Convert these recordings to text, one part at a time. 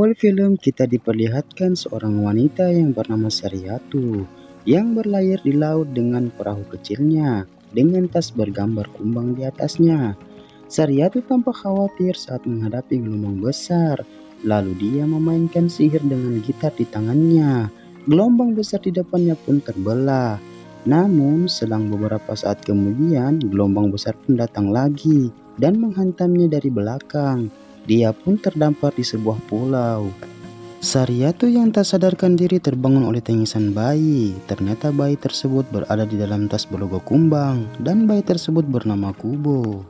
awal film kita diperlihatkan seorang wanita yang bernama Saryatu yang berlayar di laut dengan perahu kecilnya dengan tas bergambar kumbang di atasnya. Saryatu tampak khawatir saat menghadapi gelombang besar, lalu dia memainkan sihir dengan gitar di tangannya. Gelombang besar di depannya pun terbelah. Namun selang beberapa saat kemudian gelombang besar pun datang lagi dan menghantamnya dari belakang. Dia pun terdampar di sebuah pulau. Saryatu yang tak sadarkan diri terbangun oleh tangisan bayi. Ternyata bayi tersebut berada di dalam tas berlogo kumbang dan bayi tersebut bernama Kubo.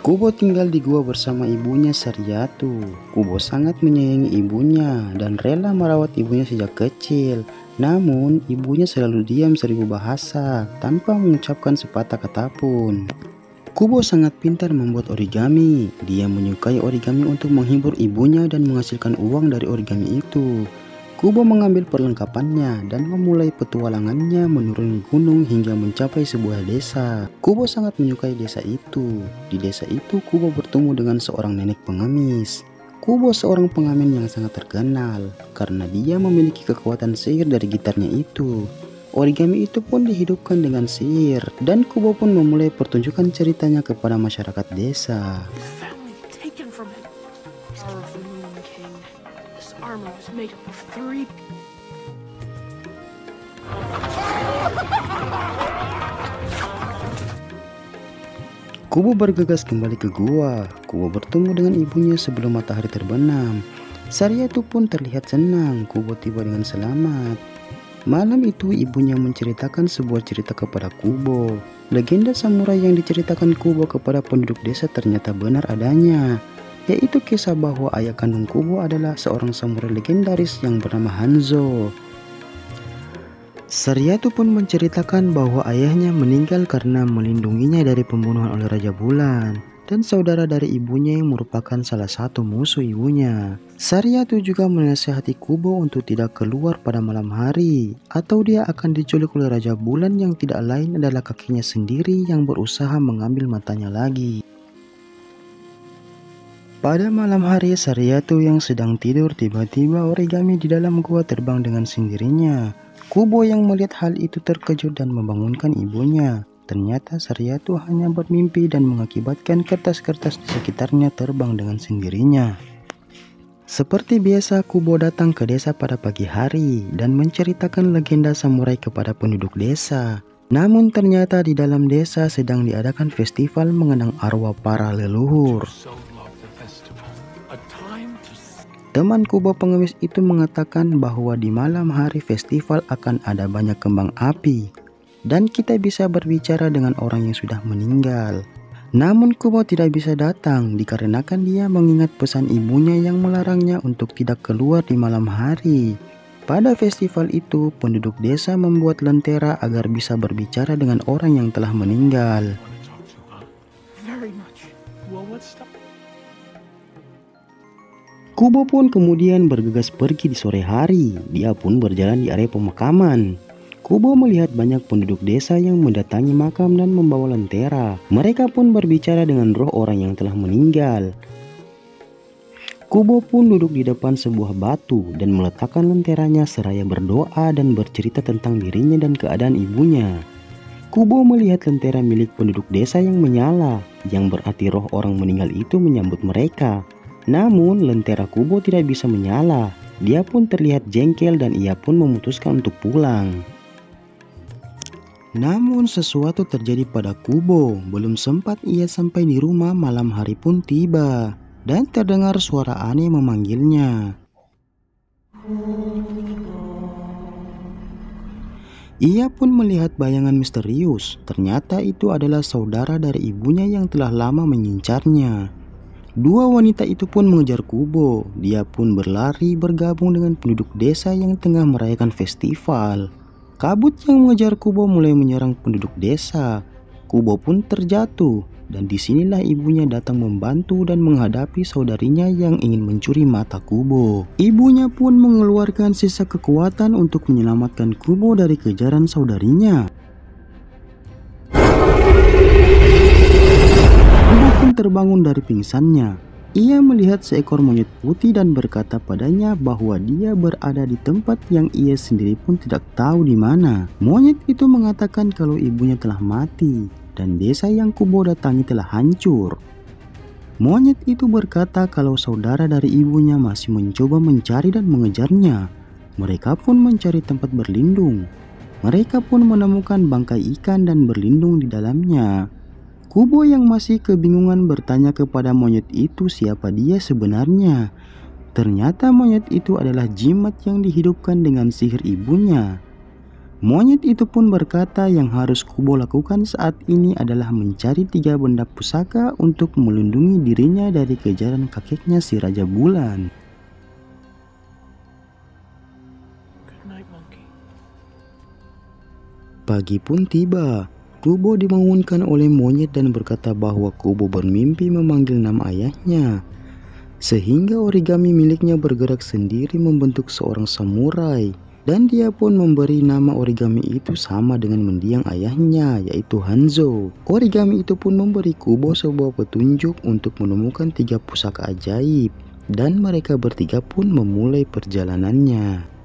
Kubo tinggal di gua bersama ibunya Saryatu. Kubo sangat menyayangi ibunya dan rela merawat ibunya sejak kecil. Namun, ibunya selalu diam 1000 bahasa tanpa mengucapkan sepatah kata pun. Kubo sangat pintar membuat origami. Dia menyukai origami untuk menghibur ibunya dan menghasilkan uang dari origami itu. Kubo mengambil perlengkapannya dan memulai petualangannya menuruni gunung hingga mencapai sebuah desa. Kubo sangat menyukai desa itu. Di desa itu, Kubo bertemu dengan seorang nenek pengemis. Kubo seorang pengamen yang sangat terkenal karena dia memiliki kekuatan sihir dari gitarnya itu. Origami itu pun dihidupkan dengan sihir dan Kubo pun memulai pertunjukan ceritanya kepada masyarakat desa. Kubo bergegas kembali ke gua. Kubo bertemu dengan ibunya sebelum matahari terbenam. Saryatu pun terlihat senang Kubo tiba dengan selamat. Malam itu ibunya menceritakan sebuah cerita kepada Kubo. Legenda samurai yang diceritakan Kubo kepada penduduk desa ternyata benar adanya, yaitu kisah bahwa ayah kandung Kubo adalah seorang samurai legendaris yang bernama Hanzo. Saryatu pun menceritakan bahwa ayahnya meninggal karena melindunginya dari pembunuhan oleh Raja Bulan dan saudara dari ibunya yang merupakan salah satu musuh ibunya. Saryatu juga menasihati Kubo untuk tidak keluar pada malam hari atau dia akan diculik oleh Raja Bulan yang tidak lain adalah kakinya sendiri yang berusaha mengambil matanya lagi. Pada malam hari, Saryatu yang sedang tidur tiba-tiba origami di dalam gua terbang dengan sendirinya. Kubo yang melihat hal itu terkejut dan membangunkan ibunya. Ternyata Saryatu hanya bermimpi dan mengakibatkan kertas-kertas di sekitarnya terbang dengan sendirinya. Seperti biasa, Kubo datang ke desa pada pagi hari dan menceritakan legenda samurai kepada penduduk desa. Namun ternyata di dalam desa sedang diadakan festival mengenang arwah para leluhur. Teman Kubo pengemis itu mengatakan bahwa di malam hari festival akan ada banyak kembang api dan kita bisa berbicara dengan orang yang sudah meninggal. Namun Kubo tidak bisa datang dikarenakan dia mengingat pesan ibunya yang melarangnya untuk tidak keluar di malam hari. Pada festival itu, penduduk desa membuat lentera agar bisa berbicara dengan orang yang telah meninggal. Kubo pun kemudian bergegas pergi di sore hari. Dia pun berjalan di area pemakaman. Kubo melihat banyak penduduk desa yang mendatangi makam dan membawa lentera. Mereka pun berbicara dengan roh orang yang telah meninggal. Kubo pun duduk di depan sebuah batu dan meletakkan lenteranya seraya berdoa dan bercerita tentang dirinya dan keadaan ibunya. Kubo melihat lentera milik penduduk desa yang menyala, yang berarti roh orang meninggal itu menyambut mereka. Namun lentera Kubo tidak bisa menyala. Dia pun terlihat jengkel dan ia pun memutuskan untuk pulang. Namun sesuatu terjadi pada Kubo. Belum sempat ia sampai di rumah, malam hari pun tiba dan terdengar suara aneh memanggilnya. Ia pun melihat bayangan misterius. Ternyata itu adalah saudara dari ibunya yang telah lama mengincarnya. Dua wanita itu pun mengejar Kubo. Dia pun berlari bergabung dengan penduduk desa yang tengah merayakan festival. Kabut yang mengejar Kubo mulai menyerang penduduk desa. Kubo pun terjatuh dan disinilah ibunya datang membantu dan menghadapi saudarinya yang ingin mencuri mata Kubo. Ibunya pun mengeluarkan sisa kekuatan untuk menyelamatkan Kubo dari kejaran saudarinya. Kubo terbangun dari pingsannya. Ia melihat seekor monyet putih dan berkata padanya bahwa dia berada di tempat yang ia sendiri pun tidak tahu di mana. Monyet itu mengatakan kalau ibunya telah mati dan desa yang Kubo datangi telah hancur. Monyet itu berkata kalau saudara dari ibunya masih mencoba mencari dan mengejarnya. Mereka pun mencari tempat berlindung. Mereka pun menemukan bangkai ikan dan berlindung di dalamnya. Kubo yang masih kebingungan bertanya kepada monyet itu siapa dia sebenarnya. Ternyata monyet itu adalah jimat yang dihidupkan dengan sihir ibunya. Monyet itu pun berkata yang harus Kubo lakukan saat ini adalah mencari 3 benda pusaka untuk melindungi dirinya dari kejaran kakeknya si Raja Bulan. Pagi pun tiba. Kubo dibangunkan oleh monyet dan berkata bahwa Kubo bermimpi memanggil nama ayahnya. Sehingga origami miliknya bergerak sendiri membentuk seorang samurai. Dan dia pun memberi nama origami itu sama dengan mendiang ayahnya, yaitu Hanzo. Origami itu pun memberi Kubo sebuah petunjuk untuk menemukan 3 pusaka ajaib. Dan mereka bertiga pun memulai perjalanannya.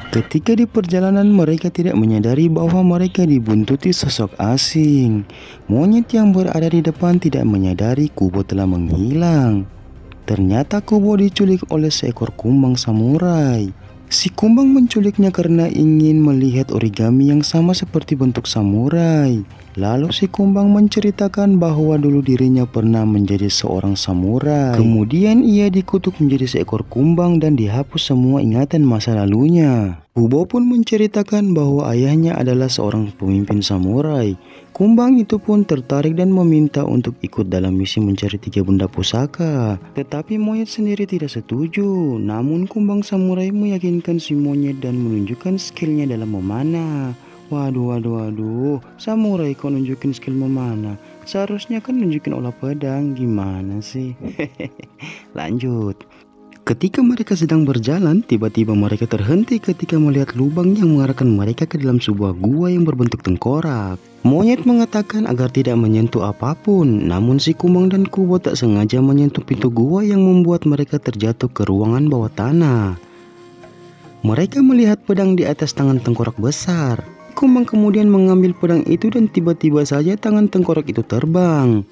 Ketika di perjalanan mereka tidak menyadari bahwa mereka dibuntuti sosok asing. Monyet yang berada di depan tidak menyadari Kubo telah menghilang. Ternyata Kubo diculik oleh seekor kumbang samurai. Si kumbang menculiknya karena ingin melihat origami yang sama seperti bentuk samurai. Lalu si kumbang menceritakan bahwa dulu dirinya pernah menjadi seorang samurai. Kemudian ia dikutuk menjadi seekor kumbang dan dihapus semua ingatan masa lalunya. Kubo pun menceritakan bahwa ayahnya adalah seorang pemimpin samurai. Kumbang itu pun tertarik dan meminta untuk ikut dalam misi mencari 3 benda pusaka. Tetapi monyet sendiri tidak setuju. Namun kumbang samurai meyakinkan si monyet dan menunjukkan skillnya dalam memanah. Waduh, samurai kok nunjukin skill memanah? Seharusnya kan nunjukin olah pedang, gimana sih? Lanjut. Ketika mereka sedang berjalan, tiba-tiba mereka terhenti ketika melihat lubang yang mengarahkan mereka ke dalam sebuah gua yang berbentuk tengkorak. Monyet mengatakan agar tidak menyentuh apapun, namun si kumbang dan Kubo tak sengaja menyentuh pintu gua yang membuat mereka terjatuh ke ruangan bawah tanah. Mereka melihat pedang di atas tangan tengkorak besar. Kumbang kemudian mengambil pedang itu dan tiba-tiba saja tangan tengkorak itu terbang.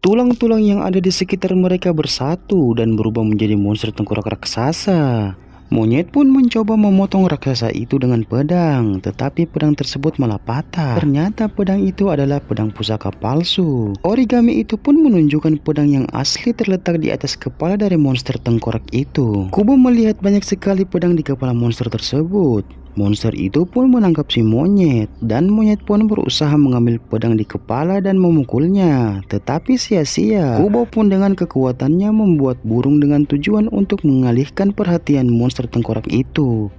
Tulang-tulang yang ada di sekitar mereka bersatu dan berubah menjadi monster tengkorak raksasa. Monyet pun mencoba memotong raksasa itu dengan pedang, tetapi pedang tersebut malah patah. Ternyata pedang itu adalah pedang pusaka palsu. Origami itu pun menunjukkan pedang yang asli terletak di atas kepala dari monster tengkorak itu. Kubo melihat banyak sekali pedang di kepala monster tersebut. Monster itu pun menangkap si monyet, dan monyet pun berusaha mengambil pedang di kepala dan memukulnya, tetapi sia-sia. Kubo pun dengan kekuatannya membuat burung dengan tujuan untuk mengalihkan perhatian monster tengkorak itu.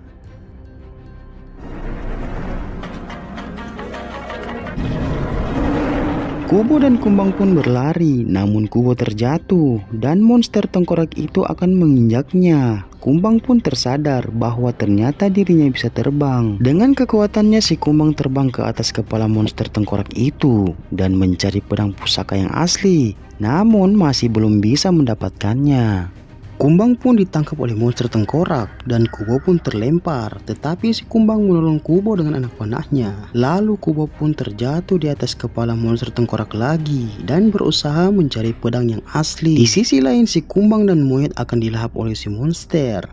Kubo dan kumbang pun berlari, namun Kubo terjatuh dan monster tengkorak itu akan menginjaknya. Kumbang pun tersadar bahwa ternyata dirinya bisa terbang. Dengan kekuatannya si kumbang terbang ke atas kepala monster tengkorak itu dan mencari pedang pusaka yang asli, namun masih belum bisa mendapatkannya. Kumbang pun ditangkap oleh monster tengkorak dan Kubo pun terlempar, tetapi si kumbang menolong Kubo dengan anak panahnya. Lalu Kubo pun terjatuh di atas kepala monster tengkorak lagi dan berusaha mencari pedang yang asli. Di sisi lain si kumbang dan monyet akan dilahap oleh si monster.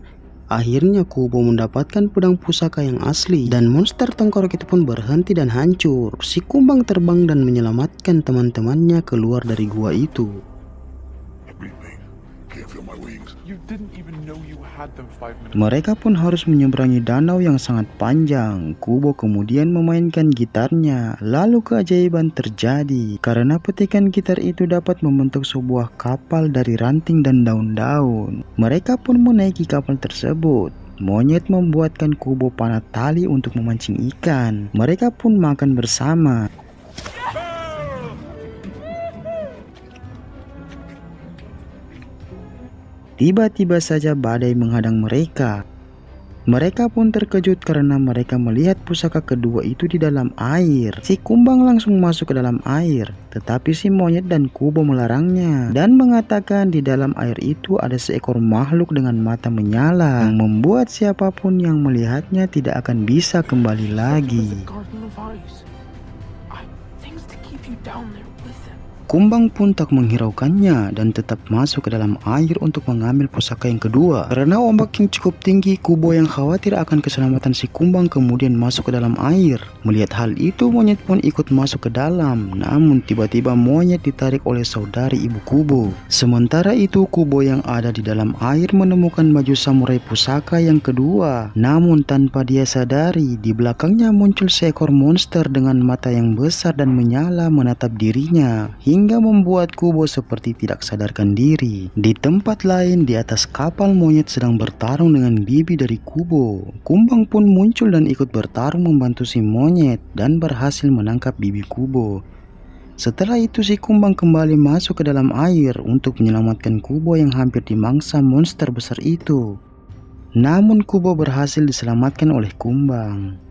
Akhirnya Kubo mendapatkan pedang pusaka yang asli dan monster tengkorak itu pun berhenti dan hancur. Si kumbang terbang dan menyelamatkan teman-temannya keluar dari gua itu. Mereka pun harus menyeberangi danau yang sangat panjang. Kubo kemudian memainkan gitarnya. Lalu keajaiban terjadi karena petikan gitar itu dapat membentuk sebuah kapal dari ranting dan daun-daun. Mereka pun menaiki kapal tersebut. Monyet membuatkan Kubo panah tali untuk memancing ikan. Mereka pun makan bersama. Tiba-tiba saja badai menghadang mereka. Mereka pun terkejut karena mereka melihat pusaka kedua itu di dalam air. Si kumbang langsung masuk ke dalam air, tetapi si monyet dan Kubo melarangnya dan mengatakan di dalam air itu ada seekor makhluk dengan mata menyala yang membuat siapapun yang melihatnya tidak akan bisa kembali lagi. Kumbang pun tak menghiraukannya dan tetap masuk ke dalam air untuk mengambil pusaka yang kedua. Karena ombak yang cukup tinggi, Kubo yang khawatir akan keselamatan si kumbang kemudian masuk ke dalam air. Melihat hal itu, monyet pun ikut masuk ke dalam. Namun tiba-tiba monyet ditarik oleh saudari ibu Kubo. Sementara itu, Kubo yang ada di dalam air menemukan baju samurai pusaka yang kedua. Namun tanpa dia sadari, di belakangnya muncul seekor monster dengan mata yang besar dan menyala menatap dirinya, hingga membuat Kubo seperti tidak sadarkan diri. Di tempat lain di atas kapal, monyet sedang bertarung dengan bibi dari Kubo. Kumbang pun muncul dan ikut bertarung membantu si monyet dan berhasil menangkap bibi Kubo. Setelah itu si kumbang kembali masuk ke dalam air untuk menyelamatkan Kubo yang hampir dimangsa monster besar itu. Namun Kubo berhasil diselamatkan oleh kumbang.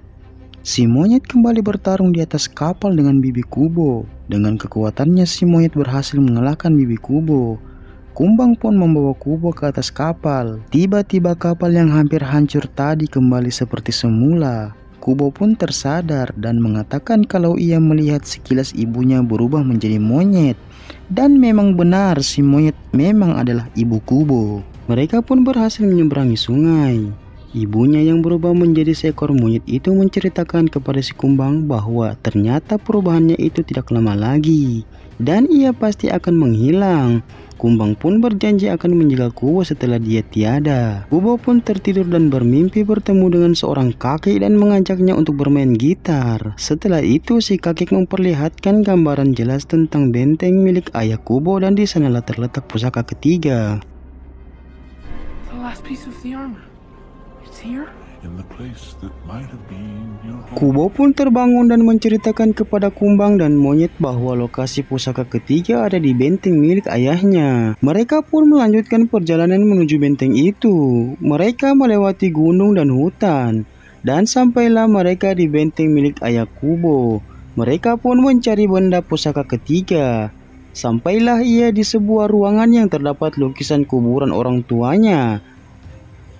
Si monyet kembali bertarung di atas kapal dengan bibi Kubo. Dengan kekuatannya si monyet berhasil mengalahkan bibi Kubo. Kumbang pun membawa Kubo ke atas kapal. Tiba-tiba kapal yang hampir hancur tadi kembali seperti semula. Kubo pun tersadar dan mengatakan kalau ia melihat sekilas ibunya berubah menjadi monyet. Dan memang benar, si monyet memang adalah ibu Kubo. Mereka pun berhasil menyeberangi sungai. Ibunya yang berubah menjadi seekor monyet itu menceritakan kepada si kumbang bahwa ternyata perubahannya itu tidak lama lagi dan ia pasti akan menghilang. Kumbang pun berjanji akan menjaga Kubo setelah dia tiada. Kubo pun tertidur dan bermimpi bertemu dengan seorang kakek dan mengajaknya untuk bermain gitar. Setelah itu si kakek memperlihatkan gambaran jelas tentang benteng milik ayah Kubo dan di sanalah terletak pusaka ketiga. Kubo pun terbangun dan menceritakan kepada kumbang dan monyet bahwa lokasi pusaka ketiga ada di benteng milik ayahnya. Mereka pun melanjutkan perjalanan menuju benteng itu. Mereka melewati gunung dan hutan dan sampailah mereka di benteng milik ayah Kubo. Mereka pun mencari benda pusaka ketiga. Sampailah ia di sebuah ruangan yang terdapat lukisan kuburan orang tuanya.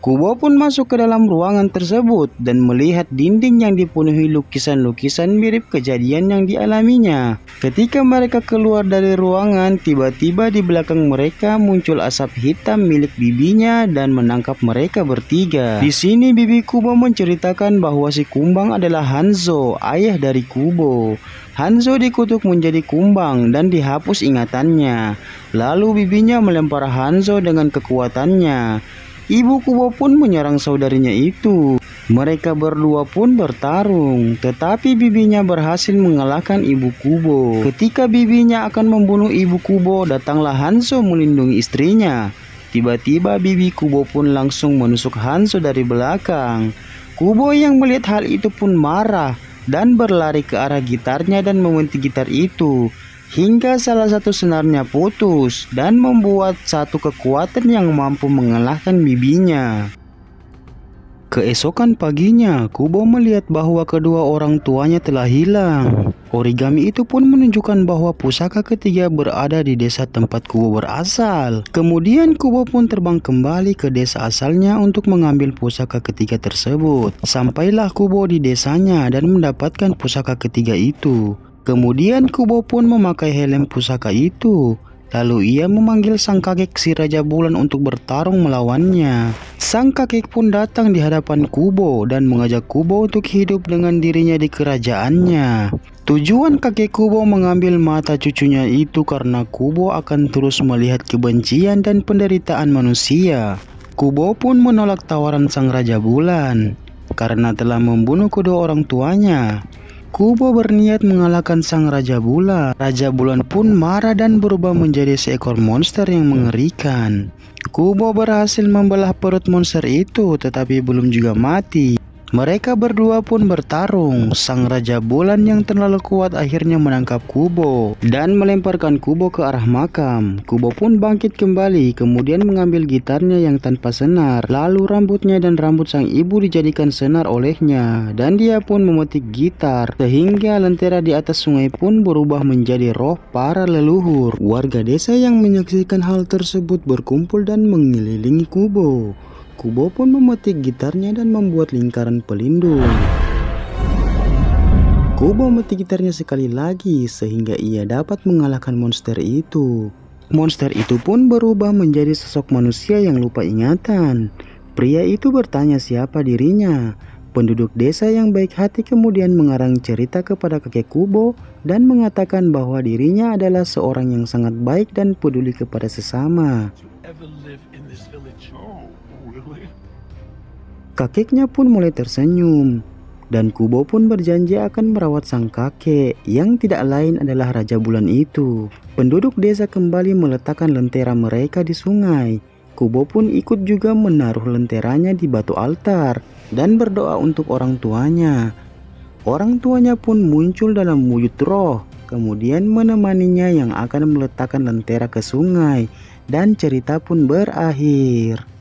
Kubo pun masuk ke dalam ruangan tersebut dan melihat dinding yang dipenuhi lukisan-lukisan mirip kejadian yang dialaminya. Ketika mereka keluar dari ruangan, tiba-tiba di belakang mereka muncul asap hitam milik bibinya dan menangkap mereka bertiga. Di sini bibi Kubo menceritakan bahwa si kumbang adalah Hanzo, ayah dari Kubo. Hanzo dikutuk menjadi kumbang dan dihapus ingatannya. Lalu bibinya melempar Hanzo dengan kekuatannya. Ibu Kubo pun menyerang saudarinya itu. Mereka berdua pun bertarung, tetapi bibinya berhasil mengalahkan ibu Kubo. Ketika bibinya akan membunuh ibu Kubo, datanglah Hanzo melindungi istrinya. Tiba-tiba bibi Kubo pun langsung menusuk Hanzo dari belakang. Kubo yang melihat hal itu pun marah dan berlari ke arah gitarnya dan memetik gitar itu. Hingga salah satu senarnya putus dan membuat satu kekuatan yang mampu mengalahkan bibinya. Keesokan paginya, Kubo melihat bahwa kedua orang tuanya telah hilang. Origami itu pun menunjukkan bahwa pusaka ketiga berada di desa tempat Kubo berasal. Kemudian Kubo pun terbang kembali ke desa asalnya untuk mengambil pusaka ketiga tersebut. Sampailah Kubo di desanya dan mendapatkan pusaka ketiga itu. Kemudian Kubo pun memakai helm pusaka itu. Lalu ia memanggil sang kakek si Raja Bulan untuk bertarung melawannya. Sang kakek pun datang di hadapan Kubo dan mengajak Kubo untuk hidup dengan dirinya di kerajaannya. Tujuan kakek Kubo mengambil mata cucunya itu karena Kubo akan terus melihat kebencian dan penderitaan manusia. Kubo pun menolak tawaran sang Raja Bulan karena telah membunuh kedua orang tuanya. Kubo berniat mengalahkan sang Raja Bulan. Raja Bulan pun marah dan berubah menjadi seekor monster yang mengerikan. Kubo berhasil membelah perut monster itu, tetapi belum juga mati. Mereka berdua pun bertarung. Sang Raja Bulan yang terlalu kuat akhirnya menangkap Kubo dan melemparkan Kubo ke arah makam. Kubo pun bangkit kembali, kemudian mengambil gitarnya yang tanpa senar. Lalu rambutnya dan rambut sang ibu dijadikan senar olehnya, dan dia pun memetik gitar sehingga lentera di atas sungai pun berubah menjadi roh para leluhur. Warga desa yang menyaksikan hal tersebut berkumpul dan mengelilingi Kubo. Kubo pun memetik gitarnya dan membuat lingkaran pelindung. Kubo memetik gitarnya sekali lagi sehingga ia dapat mengalahkan monster itu. Monster itu pun berubah menjadi sosok manusia yang lupa ingatan. Pria itu bertanya siapa dirinya. Penduduk desa yang baik hati kemudian mengarang cerita kepada kakek Kubo dan mengatakan bahwa dirinya adalah seorang yang sangat baik dan peduli kepada sesama. Kakeknya pun mulai tersenyum, dan Kubo pun berjanji akan merawat sang kakek yang tidak lain adalah Raja Bulan itu. Penduduk desa kembali meletakkan lentera mereka di sungai. Kubo pun ikut juga menaruh lenteranya di batu altar dan berdoa untuk orang tuanya. Orang tuanya pun muncul dalam wujud roh, kemudian menemaninya yang akan meletakkan lentera ke sungai, dan cerita pun berakhir.